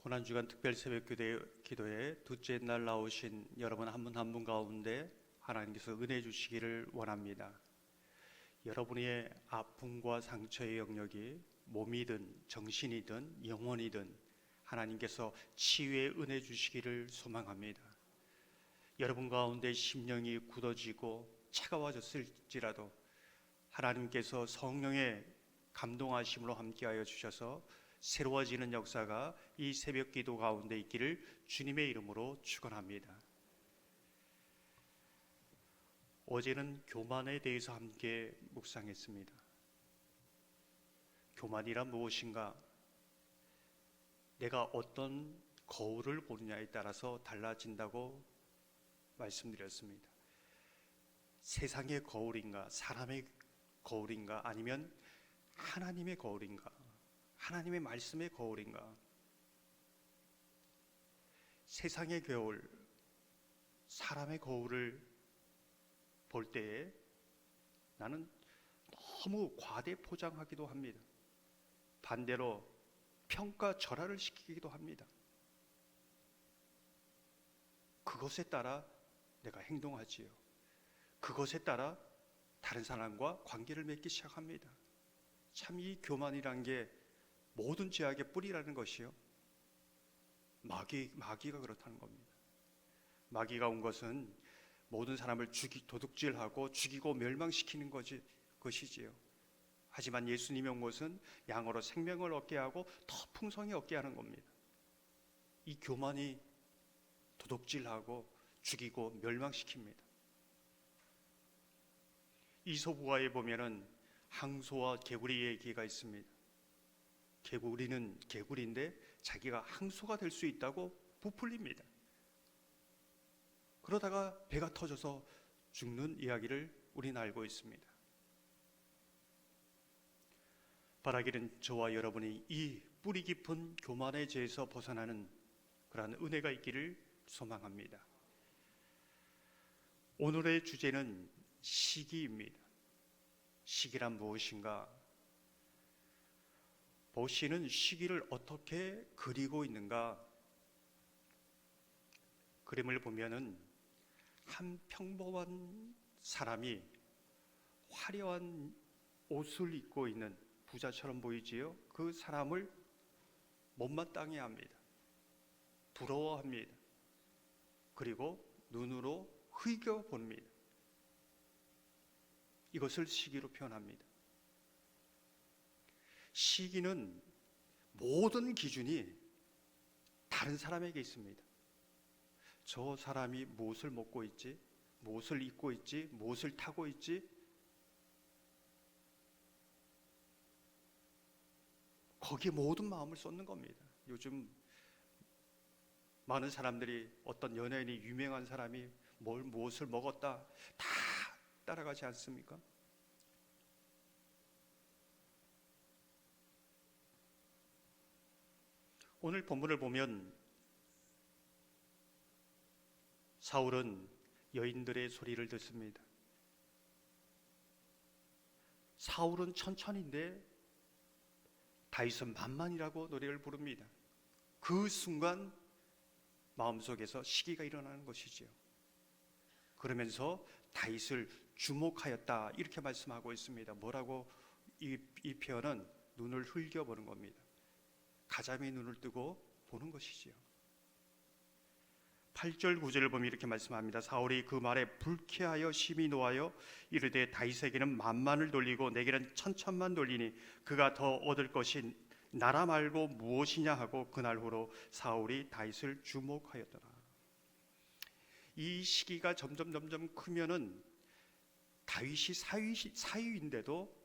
고난주간 특별 새벽 기도에 둘째 날 나오신 여러분 한 분 한 분 가운데 하나님께서 은혜 주시기를 원합니다. 여러분의 아픔과 상처의 영역이 몸이든 정신이든 영혼이든 하나님께서 치유의 은혜 주시기를 소망합니다. 여러분 가운데 심령이 굳어지고 차가워졌을지라도 하나님께서 성령의 감동하심으로 함께하여 주셔서 새로워지는 역사가 이 새벽 기도 가운데 있기를 주님의 이름으로 축원합니다. 어제는 교만에 대해서 함께 묵상했습니다. 교만이란 무엇인가? 내가 어떤 거울을 보느냐에 따라서 달라진다고 말씀드렸습니다. 세상의 거울인가, 사람의 거울인가, 아니면 하나님의 거울인가, 하나님의 말씀의 거울인가? 세상의 거울, 사람의 거울을 볼 때에 나는 너무 과대 포장하기도 합니다. 반대로 평가절하를 시키기도 합니다. 그것에 따라 내가 행동하지요. 그것에 따라 다른 사람과 관계를 맺기 시작합니다. 참 이 교만이란 게 모든 죄악의 뿌리라는 것이요, 마귀가 그렇다는 겁니다. 마귀가 온 것은 모든 사람을 도둑질하고 죽이고 멸망시키는 것이지요. 하지만 예수님이 온 것은 양으로 생명을 얻게 하고 더 풍성히 얻게 하는 겁니다. 이 교만이 도둑질하고 죽이고 멸망시킵니다. 이솝우화에 보면은 항소와 개구리 얘기가 있습니다. 개구리는 개구리인데 자기가 항소가 될 수 있다고 부풀립니다. 그러다가 배가 터져서 죽는 이야기를 우리는 알고 있습니다. 바라기는 저와 여러분이 이 뿌리 깊은 교만의 죄에서 벗어나는 그러한 은혜가 있기를 소망합니다. 오늘의 주제는 시기입니다. 시기란 무엇인가? 보시는 시기를 어떻게 그리고 있는가? 그림을 보면은 한 평범한 사람이 화려한 옷을 입고 있는 부자처럼 보이지요? 그 사람을 못마땅해 합니다. 부러워합니다. 그리고 눈으로 흘겨봅니다. 이것을 시기로 표현합니다. 시기는 모든 기준이 다른 사람에게 있습니다. 저 사람이 무엇을 먹고 있지? 무엇을 입고 있지? 무엇을 타고 있지? 거기에 모든 마음을 쏟는 겁니다. 요즘 많은 사람들이 어떤 연예인이, 유명한 사람이 무엇을 먹었다 다 따라가지 않습니까? 오늘 본문을 보면 사울은 여인들의 소리를 듣습니다. 사울은 천천히인데 다윗은 만만이라고 노래를 부릅니다. 그 순간 마음속에서 시기가 일어나는 것이지요. 그러면서 다윗을 주목하였다 이렇게 말씀하고 있습니다. 뭐라고? 이 표현은 눈을 흘겨보는 겁니다. 가자미의 눈을 뜨고 보는 것이지요. 8절 9절을 보면 이렇게 말씀합니다. 사울이 그 말에 불쾌하여 심히 노하여 이르되 다윗에게는 만만을 돌리고 내게는 천천만 돌리니 그가 더 얻을 것이 나라 말고 무엇이냐 하고 그날 후로 사울이 다윗을 주목하였더라. 이 시기가 점점 크면은 다윗이 사위인데도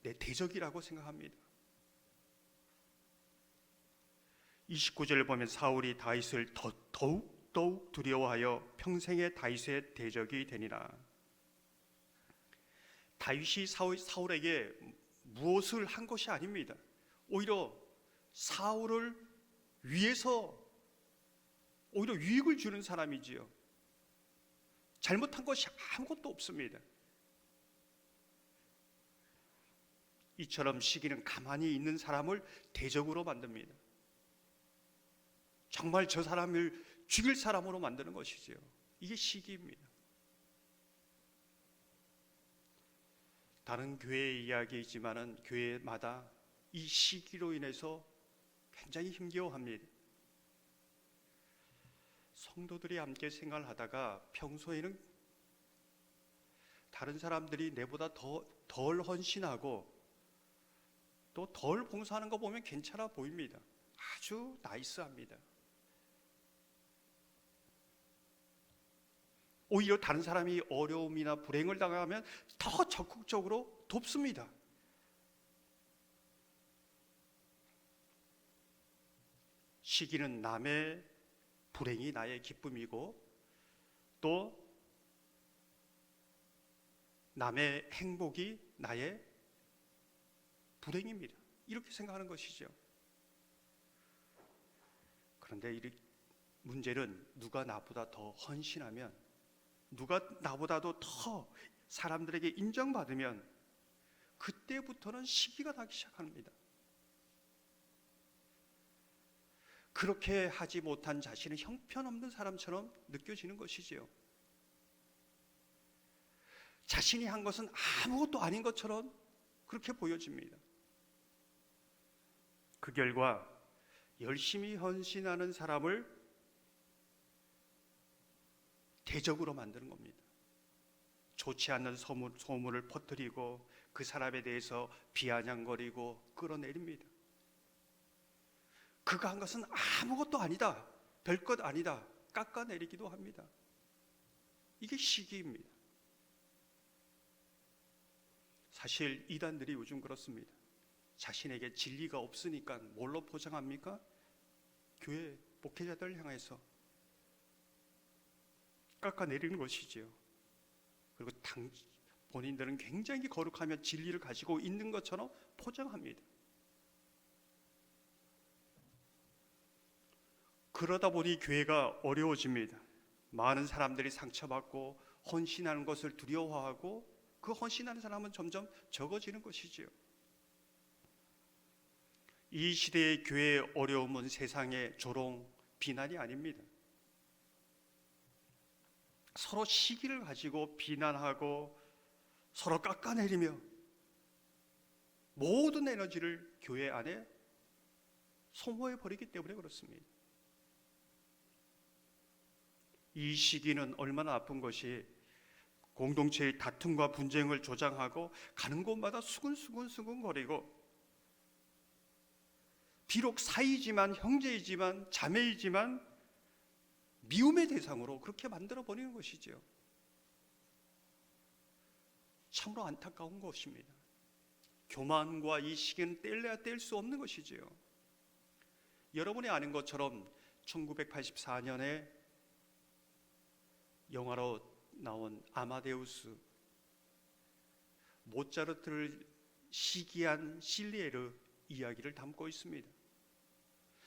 내 대적이라고 생각합니다. 29절을 보면 사울이 다윗을 더욱 두려워하여 평생의 다윗의 대적이 되니라. 다윗이 사울에게 무엇을 한 것이 아닙니다. 오히려 사울을 위해서 오히려 유익을 주는 사람이지요. 잘못한 것이 아무것도 없습니다. 이처럼 시기는 가만히 있는 사람을 대적으로 만듭니다. 정말 저 사람을 죽일 사람으로 만드는 것이지요. 이게 시기입니다. 다른 교회의 이야기이지만은 교회마다 이 시기로 인해서 굉장히 힘겨워합니다. 성도들이 함께 생활을 하다가 평소에는 다른 사람들이 내보다 덜 헌신하고 또 덜 봉사하는 거 보면 괜찮아 보입니다. 아주 나이스합니다. 오히려 다른 사람이 어려움이나 불행을 당하면 더 적극적으로 돕습니다. 시기는 남의 불행이 나의 기쁨이고 또 남의 행복이 나의 불행입니다. 이렇게 생각하는 것이죠. 그런데 이 문제는 누가 나보다 더 헌신하면, 누가 나보다도 더 사람들에게 인정받으면 그때부터는 시기가 나기 시작합니다. 그렇게 하지 못한 자신은 형편없는 사람처럼 느껴지는 것이지요. 자신이 한 것은 아무것도 아닌 것처럼 그렇게 보여집니다. 그 결과 열심히 헌신하는 사람을 대적으로 만드는 겁니다. 좋지 않는 소문을 퍼뜨리고 그 사람에 대해서 비아냥거리고 끌어내립니다. 그가 한 것은 아무것도 아니다, 별것 아니다, 깎아내리기도 합니다. 이게 시기입니다. 사실 이단들이 요즘 그렇습니다. 자신에게 진리가 없으니까 뭘로 포장합니까? 교회 목회자들 향해서 깎아내리는 것이지요. 그리고 본인들은 굉장히 거룩하며 진리를 가지고 있는 것처럼 포장합니다. 그러다 보니 교회가 어려워집니다. 많은 사람들이 상처받고 헌신하는 것을 두려워하고 그 헌신하는 사람은 점점 적어지는 것이지요. 이 시대의 교회의 어려움은 세상의 조롱, 비난이 아닙니다. 서로 시기를 가지고 비난하고 서로 깎아내리며 모든 에너지를 교회 안에 소모해버리기 때문에 그렇습니다. 이 시기는 얼마나 아픈 것이 공동체의 다툼과 분쟁을 조장하고 가는 곳마다 수근수근 거리고 비록 사이지만 형제이지만 자매이지만 미움의 대상으로 그렇게 만들어버리는 것이죠. 참으로 안타까운 것입니다. 교만과 이 시기는 뗄래야 뗄 수 없는 것이지요. 여러분이 아는 것처럼 1984년에 영화로 나온 아마데우스, 모차르트를 시기한 실리에르 이야기를 담고 있습니다.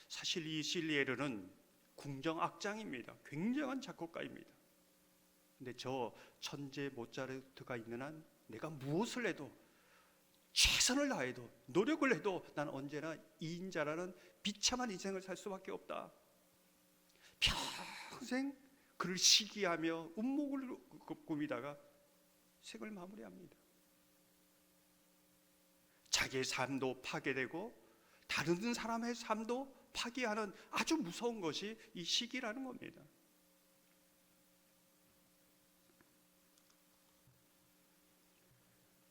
사실 이 실리에르는 궁정악장입니다. 굉장한 작곡가입니다. 근데 저 천재 모차르트가 있는 한 내가 무엇을 해도, 최선을 다해도, 노력을 해도 난 언제나 이인자라는 비참한 인생을 살 수밖에 없다. 평생 그를 시기하며 운목을 꾸미다가 생을 마무리합니다. 자기의 삶도 파괴되고 다른 사람의 삶도 파괴하는 아주 무서운 것이 이 시기라는 겁니다.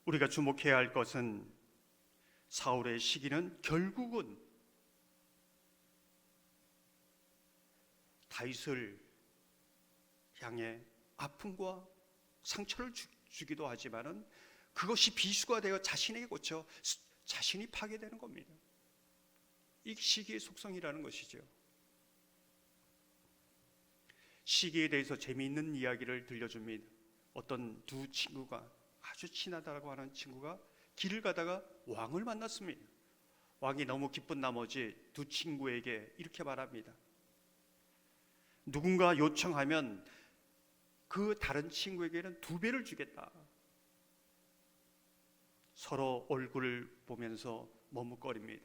우리가 주목해야 할 것은 사울의 시기는 결국은 다윗을 향해 아픔과 상처를 주기도 하지만은 그것이 비수가 되어 자신에게 꽂혀 자신이 파괴되는 겁니다. 이 시기의 속성이라는 것이죠. 시기에 대해서 재미있는 이야기를 들려줍니다. 어떤 두 친구가, 아주 친하다고 하는 친구가 길을 가다가 왕을 만났습니다. 왕이 너무 기쁜 나머지 두 친구에게 이렇게 말합니다. 누군가 요청하면 그 다른 친구에게는 2배를 주겠다. 서로 얼굴을 보면서 머뭇거립니다.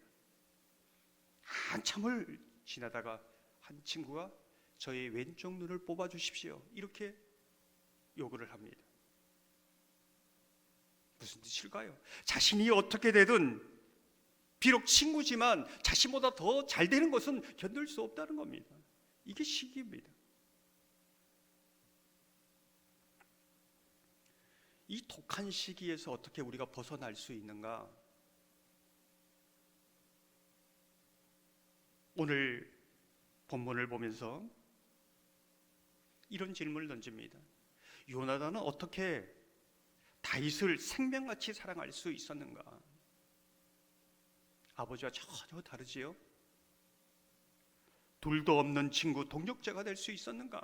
한참을 지나다가 한 친구가 저의 왼쪽 눈을 뽑아 주십시오. 이렇게 요구를 합니다. 무슨 뜻일까요? 자신이 어떻게 되든 비록 친구지만 자신보다 더 잘 되는 것은 견딜 수 없다는 겁니다. 이게 시기입니다. 이 독한 시기에서 어떻게 우리가 벗어날 수 있는가? 오늘 본문을 보면서 이런 질문을 던집니다. 요나단은 어떻게 다윗을 생명같이 사랑할 수 있었는가? 아버지와 전혀 다르지요? 둘도 없는 친구, 동력자가 될 수 있었는가?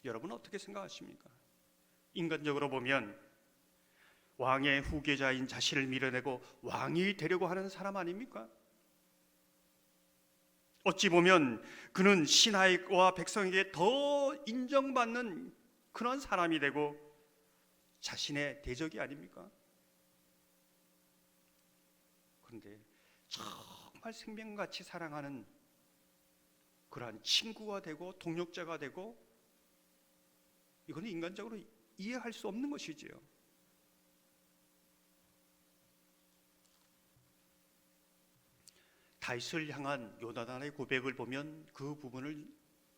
여러분은 어떻게 생각하십니까? 인간적으로 보면 왕의 후계자인 자신을 밀어내고 왕이 되려고 하는 사람 아닙니까? 어찌 보면 그는 신하와 백성에게 더 인정받는 그런 사람이 되고 자신의 대적이 아닙니까? 그런데 정말 생명같이 사랑하는 그러한 친구가 되고 동력자가 되고, 이거는 인간적으로 이해할 수 없는 것이지요. 다윗을 향한 요나단의 고백을 보면 그 부분을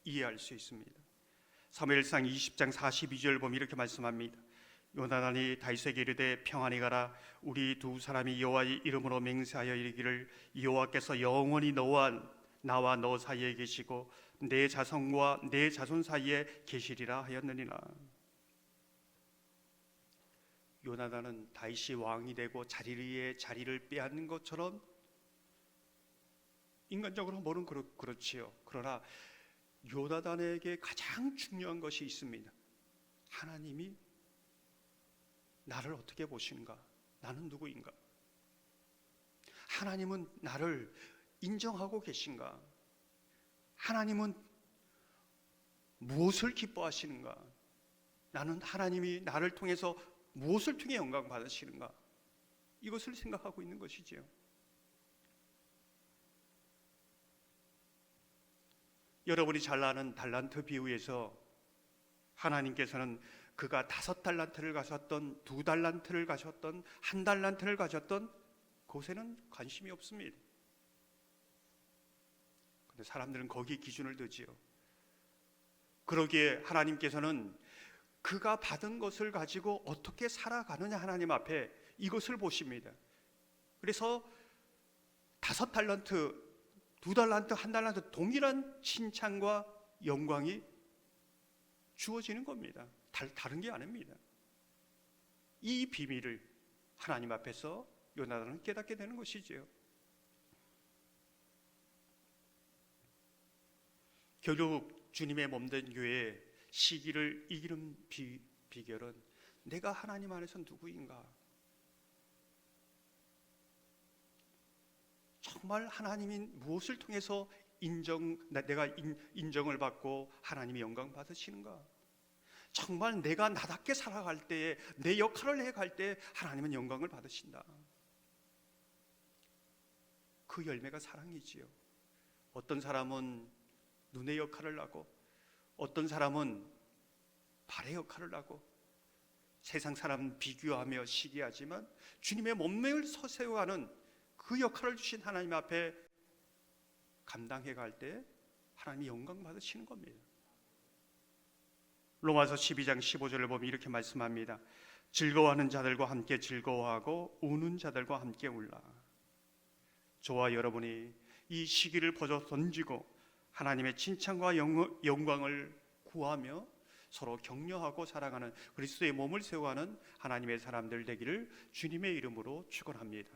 이해할 수 있습니다. 사무엘상 20장 42절 보면 이렇게 말씀합니다. 요나단이 다윗에게 이르되 평안히 가라. 우리 두 사람이 여호와의 이름으로 맹세하여 이르기를 여호와께서 영원히 나와 너 사이에 계시고 내 자손과 내 자손 사이에 계시리라 하였느니라. 요나단은 다윗이 왕이 되고 자리를 빼앗는 것처럼 인간적으로 보는 그렇지요. 그러나 요나단에게 가장 중요한 것이 있습니다. 하나님이 나를 어떻게 보시는가? 나는 누구인가? 하나님은 나를 인정하고 계신가? 하나님은 무엇을 기뻐하시는가? 나는 하나님이 나를 통해서 무엇을 통해 영광 받으시는가? 이것을 생각하고 있는 것이지요. 여러분이 잘 아는 달란트 비유에서 하나님께서는 그가 5달란트를 가졌던, 2달란트를 가졌던, 1달란트를 가졌던 그것에는 관심이 없습니다. 그런데 사람들은 거기에 기준을 두지요. 그러기에 하나님께서는 그가 받은 것을 가지고 어떻게 살아가느냐, 하나님 앞에 이것을 보십니다. 그래서 5달란트, 2달란트, 1달란트 동일한 칭찬과 영광이 주어지는 겁니다. 다른 게 아닙니다. 이 비밀을 하나님 앞에서 요나단은 깨닫게 되는 것이지요. 결국 주님의 몸된 교회의 시기를 이기는 비결은 내가 하나님 안에서 누구인가? 정말 하나님이 무엇을 통해서 내가 인정을 받고 하나님의 영광 받으시는가? 정말 내가 나답게 살아갈 때에, 내 역할을 해갈 때 하나님은 영광을 받으신다. 그 열매가 사랑이지요. 어떤 사람은 눈의 역할을 하고, 어떤 사람은 발의 역할을 하고, 세상 사람은 비교하며 시기하지만 주님의 몸매를 서세워가는 그 역할을 주신 하나님 앞에 감당해 갈 때 하나님이 영광 받으시는 겁니다. 로마서 12장 15절을 보면 이렇게 말씀합니다. 즐거워하는 자들과 함께 즐거워하고 우는 자들과 함께 울라. 저와 여러분이 이 시기를 벗어 던지고 하나님의 칭찬과 영광을 구하며 서로 격려하고 사랑하는 그리스도의 몸을 세워가는 하나님의 사람들 되기를 주님의 이름으로 축원합니다.